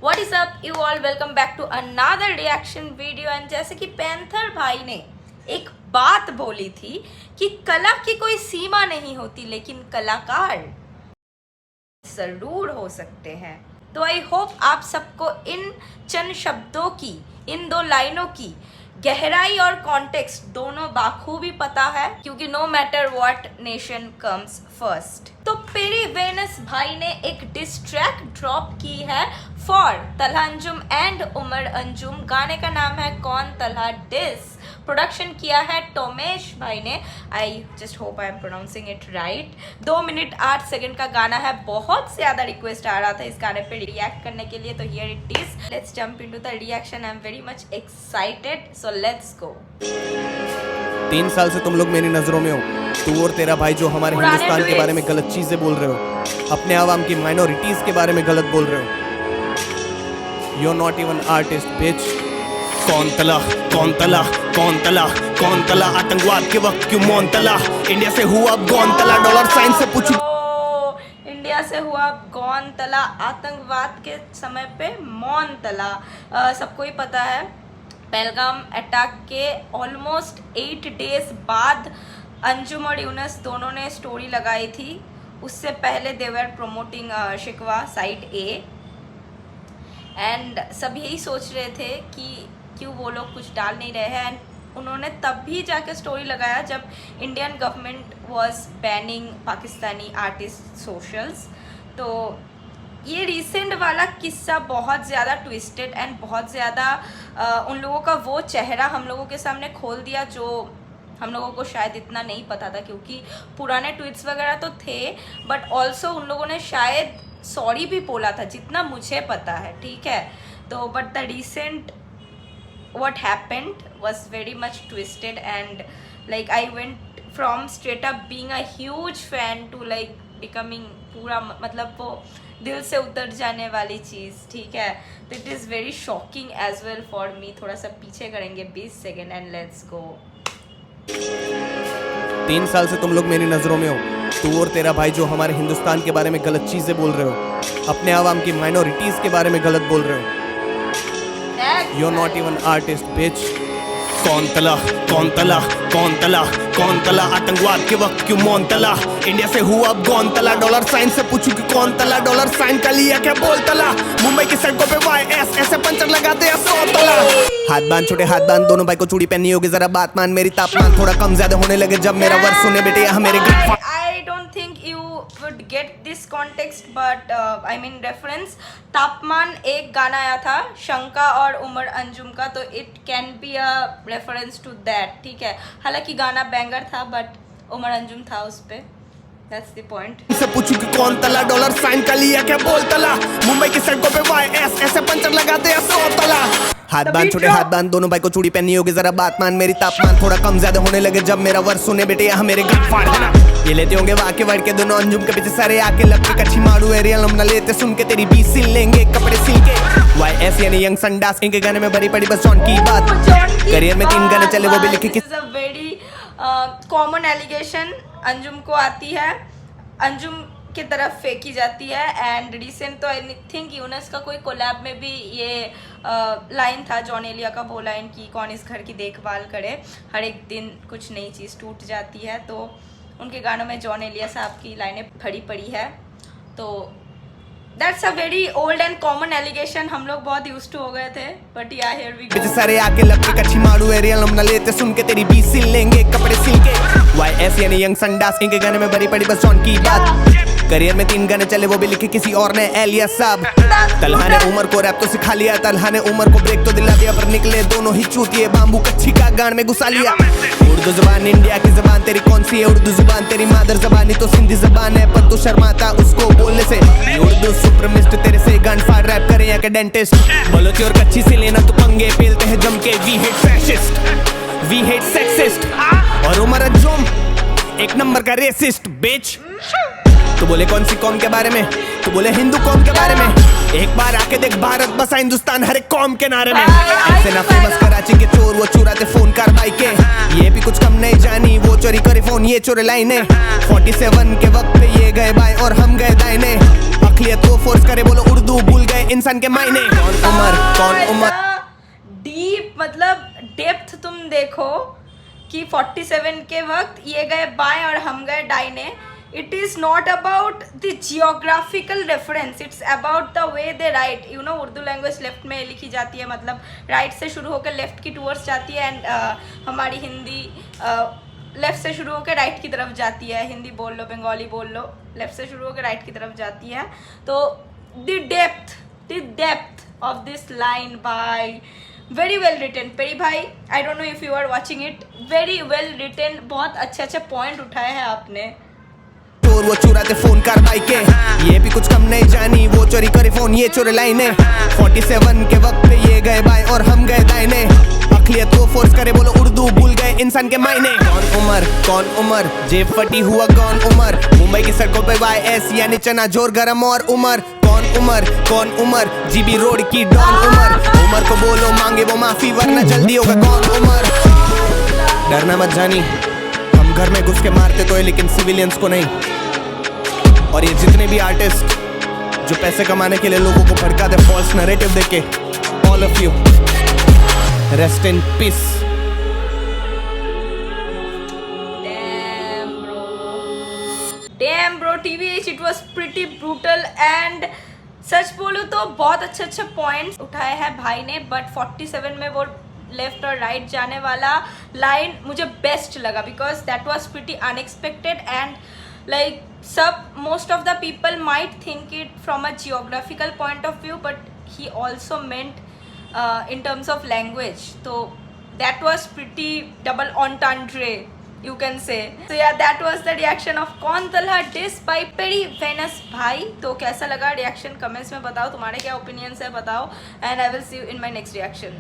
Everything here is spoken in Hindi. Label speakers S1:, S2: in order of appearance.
S1: What is up you all, welcome back to another reaction video। And जैसे कि पैंथर भाई ने एक बात बोली थी कि कला की कोई सीमा नहीं होती लेकिन कलाकार जरूर हो सकते हैं। तो आई होप आप सबको इन चंद शब्दों की, इन दो लाइनों की गहराई और कॉन्टेक्स्ट दोनों बाखूबी पता है, क्योंकि no matter what nation comes first. तो पेरी वेनस भाई ने एक डिस ट्रैक ड्रॉप की है फॉर तलहा अंजुम एंड उमर अंजुम। गाने का नाम है कौन तलहा डिस। प्रोडक्शन किया है टोमेश भाई ने। I just hope I am pronouncing it right. 2 minute 8 second का गाना है। बहुत ज्यादा रिक्वेस्ट आ रहा था इस गाने पे रिएक्ट करने के लिए, तो here it is. Let's jump into the reaction. I am very much excited, so let's go.
S2: 3 साल से तुम लोग मेरी नजरों में हो, तू और तेरा भाई जो हमारे हिंदुस्तान के बारे में गलत चीजें बोल रहे हो, अपने आवाम की माइनॉरिटीज के बारे में गलत बोल रहे हो। You are not even artist bitch. कौन तला कौन तला कौन तला कौन तला आतंकवाद के वक्त क्यों मौन तला। इंडिया से हुआ अब कौन तला, डॉलर साइन से पूछू।
S1: इंडिया से हुआ कौन तला, आतंकवाद के समय पे मौन तला। सबको ही पता है पहलगाम अटैक के ऑलमोस्ट 8 डेज बाद अंजुम और यूनस दोनों ने स्टोरी लगाई थी। उससे पहले दे वर प्रोमोटिंग शिकवा साइट ए, एंड सब यही सोच रहे थे कि क्यों वो लोग कुछ डाल नहीं रहे हैं। एंड उन्होंने तब भी जाके स्टोरी लगाया जब Indian government was banning Pakistani artist socials. तो ये रिसेंट वाला किस्सा बहुत ज़्यादा ट्विस्टेड एंड बहुत ज़्यादा उन लोगों का वो चेहरा हम लोगों के सामने खोल दिया जो हम लोगों को शायद इतना नहीं पता था, क्योंकि पुराने ट्वीट्स वगैरह तो थे बट ऑल्सो उन लोगों ने शायद सॉरी भी बोला था जितना मुझे पता है, ठीक है। तो but the recent what happened was very much twisted and like I went from straight up being a huge fan to like becoming पूरा मतलब वो दिल से उतर जाने वाली चीज़, ठीक है। तो it is very shocking as well for me. थोड़ा सा पीछे करेंगे 20 सेकेंड एंड लेट्स गो।
S2: 3 साल से तुम लोग मेरी नजरों में हो, तू और तेरा भाई जो हमारे हिंदुस्तान के बारे में गलत चीजें बोल रहे हो, अपने आवाम की माइनॉरिटीज के बारे में गलत बोल रहे हो। You are not even artist bitch. कौन तला कौन तला कौन तला कौन तला आतंकवाद के वक्त क्यों मौन तला। इंडिया से हुआ अब कौन तला, डॉलर साइन से पूछू कि कौन तला, डॉलर साइन का लिया क्या बोल तला। मुंबई की सड़कों पे YS ऐसे पंचर लगाते हैं 100 तला। हाथ बांध छोटे हाथ बांध, दोनों भाई को चूड़ी पहनी होगी, जरा बात मान। मेरी तापमान थोड़ा कम ज्यादा होने लगे जब मेरा वर्ष सुने बेटे यहाँ मेरे घर।
S1: I don't think you would get this context, but I mean reference। तापमान एक गाना आया था शंका और उमर अंजुम का, तो it can be a reference to that, ठीक है। हालांकि गाना बैंगर था बट उमर अंजुम था उस पे। That's the point।
S2: से पूछू कि कौन तला, डॉलर साइन का लिया क्या बोल तला। मुंबई की सड़कों पे YS ऐसे पंचर लगाते हैं 100 तला। हाथ बांध छोटे हाथ बांध, दोनों भाई को चूड़ी पहनी होगी, जरा बात मान। मेरी तापमान थोड़ा कम ज्यादा होने लगे जब मेरा वर्ष सुने बेटे यहाँ मेरे घर फाड़ देना। ये लेते होंगे वाके वर्ड के दोनों अंजुम के पीछे सारे आके लपके कच्ची मारू एरियल हम ना लेते सुन के तेरी 20 सिल लेंगे कपड़े सिल के। YS यानी यंग संडास, इनके गाने में भरी पड़ी बस जॉन की बात। करियर में 3 गाने चले वो भी लिखे कि
S1: वेरी कॉमन एलिगेशन अंजुम को आती है, अंजुम की तरफ फेंकी जाती है। एंड रिसेंट तो आई थिंक यूनस का कोई कोलैब में भी ये लाइन था जॉन एलिया का, वो लाइन की कौन इस घर की देखभाल करे, हर एक दिन कुछ नई चीज़ टूट जाती है। तो उनके गानों में जॉन एलिया साहब की लाइनें भरी पड़ी है। तो that's a very old and common allegation, हम लोग बहुत यूज्ड टू हो गए थे, बट या हियर वी गो।
S2: सारे आके लपके कच्ची मारू एरियल हम ना लेते सुन के तेरी 20 सिल लेंगे कपड़े सिल के। YS यानी यंग संडास, इनके गाने में भरी पड़ी बस जॉन की बात। करियर में 3 गाने चले वो भी लिखे किसी और ने, एलिया साहब। तलहा ने उमर को रैप तो सिखा लिया, तलहा ने उमर को ब्रेक तो दिला दिया, पर निकले दोनों ही चूतिए बाम्बू कच्ची का गान में घुसा लिया। उर्दू जुबान इंडिया की जुबान, तेरी कौन सी है उर्दू जुबान, तेरी मादर जबानी तो सिंधी जबान है, पर तू शर्माता उसको बोलने से। उर्दू सुप्रीमिस्ट तेरे से गान फाड़ रैप करे या के डेंटिस्ट। बलोची और कच्ची से लेना तो पंगे पेलते हैं जम के। We hate fascist, we hate sexist, और उमर अंजुम एक नंबर का रेसिस्ट बिच। तू बोले कौन सी कौम के बारे में, तू बोले हिंदू कौम के बारे में। एक बार आके देख भारत बसा हिंदुस्तान हर एक कौम के नारे में। ऐसे ना फेमस कराची के चोर वो चुराते फोन कार्रवाई के, ये भी कुछ कम नहीं जानी, वो चोरी करे फोन ये चोरे लाइने। 47 के वक्त पे ये गए बाएं और हम गए दाहिने। अकलियत वो फोर्स करे बोलो उर्दू, भूल गए इंसान के मायने। कौन उमर
S1: डीप, मतलब डेप्थ तुम देखो कि 47 के वक्त ये गए बाएं और हम गए दाहिने। It is not about the geographical reference, it's about the way they right. You know Urdu language left में लिखी जाती है, मतलब राइट से शुरू होकर लेफ्ट की टूवर्ड्स जाती है, एंड हमारी हिंदी लेफ्ट से शुरू होकर राइट की तरफ जाती है। हिंदी बोल लो, बंगाली बोल लो, लेफ्ट से शुरू होकर राइट की तरफ जाती है। तो the depth of this line by very well written Perry भाई, I don't know if you are watching it, very well written, बहुत अच्छे अच्छे पॉइंट उठाए हैं आपने।
S2: चोर वो चुराते फोन कार्बाई के, ये भी कुछ कम नहीं जानी, वो चोरी करे फोन ये चोरे लाइने। 47 के वक्त पे ये गए बाएं और हम गए दाहिने, अकलियत वो फोर्स करे बोलो उर्दू, भूल गए इंसान के मायने। कौन उमर जेब फटी हुआ कौन उमर, मुंबई की सड़कों पे YS यानी चना जोर गरम और उमर। कौन उमर जीबी रोड की डॉन उमर को बोलो मांगे वो माफी वरना जल्दी होगा कौन उमर। डरना मत जानी, हम घर में घुस के मारते तो है लेकिन सिविलियंस को नहीं। और ये जितने भी आर्टिस्ट जो पैसे कमाने के लिए लोगों को भड़काते फॉल्स नैरेटिव देके, all of you rest in peace.
S1: Damn bro, TVH, it was pretty brutal and सच बोलूँ तो बहुत अच्छे अच्छे पॉइंट्स उठाए हैं भाई ने, बट 47 में वो लेफ्ट और राइट जाने वाला लाइन मुझे बेस्ट लगा because that was pretty unexpected and like most of the people might think it from a geographical point of view, but he also meant in terms of language. So that was pretty double entendre, you can say. So yeah, that was the reaction of कौन Talha diss by Perry Venus भाई। तो कैसा लगा रिएक्शन कमेंट्स में बताओ, तुम्हारे क्या ओपिनियंस है बताओ, and I will see you in my next reaction.